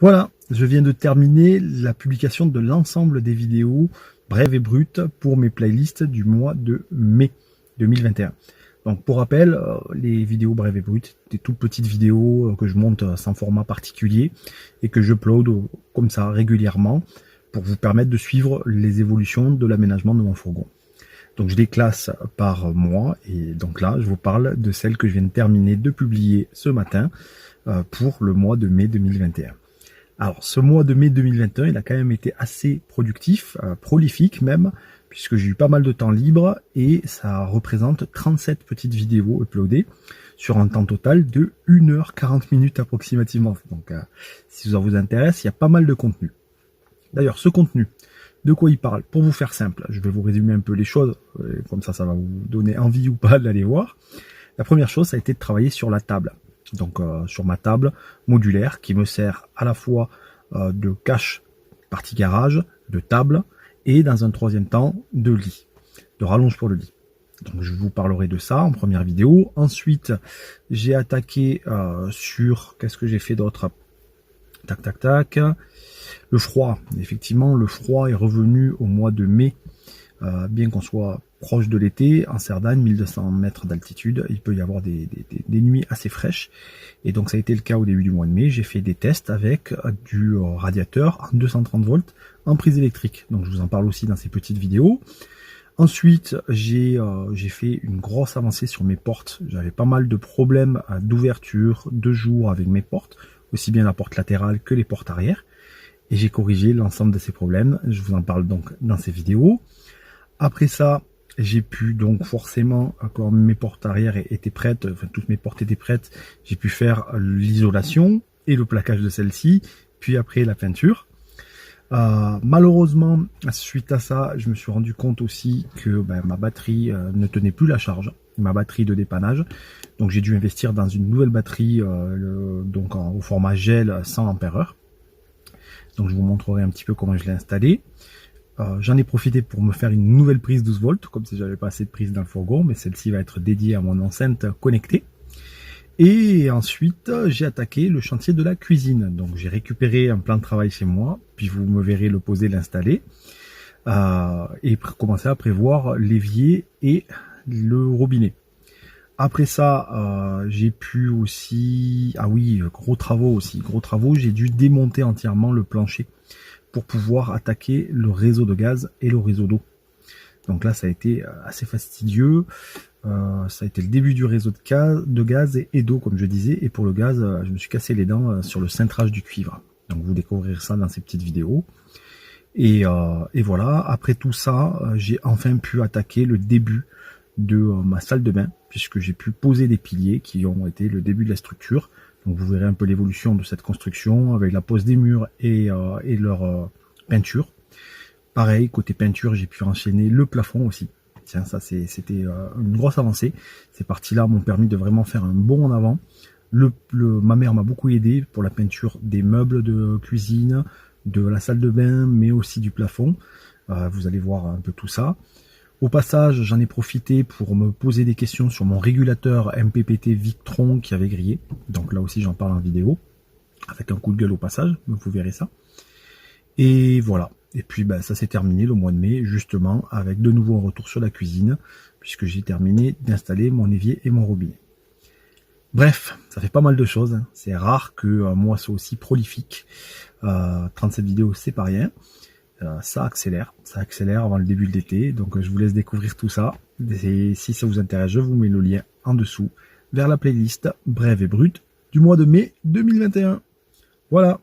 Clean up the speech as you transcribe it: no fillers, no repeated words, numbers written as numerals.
Voilà, je viens de terminer la publication de l'ensemble des vidéos brèves et brutes pour mes playlists du mois de mai 2021. Donc pour rappel, les vidéos brèves et brutes, des toutes petites vidéos que je monte sans format particulier et que j'upload comme ça régulièrement pour vous permettre de suivre les évolutions de l'aménagement de mon fourgon. Donc je les classe par mois et donc là je vous parle de celle que je viens de terminer de publier ce matin pour le mois de mai 2021. Alors ce mois de mai 2021 il a quand même été assez productif, prolifique même, puisque j'ai eu pas mal de temps libre et ça représente 37 petites vidéos uploadées sur un temps total de 1h40 approximativement. Donc si ça vous intéresse, il y a pas mal de contenu. D'ailleurs ce contenu, de quoi il parle? Pour vous faire simple, je vais vous résumer un peu les choses, comme ça va vous donner envie ou pas d'aller voir. La première chose, ça a été de travailler sur la table. Donc sur ma table modulaire qui me sert à la fois de cache partie garage, de table et dans un troisième temps de lit, de rallonge pour le lit. Donc je vous parlerai de ça en première vidéo. Ensuite j'ai attaqué sur, qu'est-ce que j'ai fait d'autre? Tac tac tac. Le froid, effectivement le froid est revenu au mois de mai, bien qu'on soit proche de l'été, en Cerdagne, 1200 mètres d'altitude, il peut y avoir des nuits assez fraîches. Et donc ça a été le cas au début du mois de mai. J'ai fait des tests avec du radiateur en 230 volts en prise électrique. Donc je vous en parle aussi dans ces petites vidéos. Ensuite, j'ai fait une grosse avancée sur mes portes. J'avais pas mal de problèmes d'ouverture, de jour avec mes portes, aussi bien la porte latérale que les portes arrière. Et j'ai corrigé l'ensemble de ces problèmes. Je vous en parle donc dans ces vidéos. Après ça, j'ai pu donc forcément, quand mes portes arrière étaient prêtes, enfin toutes mes portes étaient prêtes, j'ai pu faire l'isolation et le plaquage de celle-ci, puis après la peinture. Malheureusement, suite à ça, je me suis rendu compte aussi que ma batterie ne tenait plus la charge, ma batterie de dépannage. Donc j'ai dû investir dans une nouvelle batterie donc au format gel 100 Ah. Donc je vous montrerai un petit peu comment je l'ai installé. J'en ai profité pour me faire une nouvelle prise 12 volts, comme si j'avais pas assez de prise dans le fourgon, mais celle-ci va être dédiée à mon enceinte connectée. Et ensuite, j'ai attaqué le chantier de la cuisine. Donc j'ai récupéré un plan de travail chez moi, puis vous me verrez le poser, l'installer, et commencer à prévoir l'évier et le robinet. Après ça, j'ai pu aussi... Ah oui, gros travaux, j'ai dû démonter entièrement le plancher pour pouvoir attaquer le réseau de gaz et le réseau d'eau. Donc là, ça a été assez fastidieux. Ça a été le début du réseau de gaz et d'eau, comme je disais. Et pour le gaz, je me suis cassé les dents sur le cintrage du cuivre. Donc vous découvrirez ça dans ces petites vidéos. Et voilà, après tout ça, j'ai enfin pu attaquer le début de ma salle de bain, puisque j'ai pu poser des piliers qui ont été le début de la structure. Donc vous verrez un peu l'évolution de cette construction avec la pose des murs et leur peinture. Pareil, côté peinture, j'ai pu enchaîner le plafond aussi. Tiens, ça c'était une grosse avancée. Ces parties-là m'ont permis de vraiment faire un bond en avant. Ma mère m'a beaucoup aidé pour la peinture des meubles de cuisine, de la salle de bain, mais aussi du plafond. Vous allez voir un peu tout ça. Au passage, j'en ai profité pour me poser des questions sur mon régulateur MPPT Victron qui avait grillé. Donc là aussi, j'en parle en vidéo, avec un coup de gueule au passage, vous verrez ça. Et voilà. Et puis ça s'est terminé le mois de mai, justement, avec de nouveau un retour sur la cuisine, puisque j'ai terminé d'installer mon évier et mon robinet. Bref, ça fait pas mal de choses. C'est rare que un mois soit aussi prolifique. 37 vidéos, c'est pas rien. Ça accélère avant le début de l'été, donc je vous laisse découvrir tout ça. Et si ça vous intéresse, je vous mets le lien en dessous vers la playlist brève et brute du mois de mai 2021. Voilà.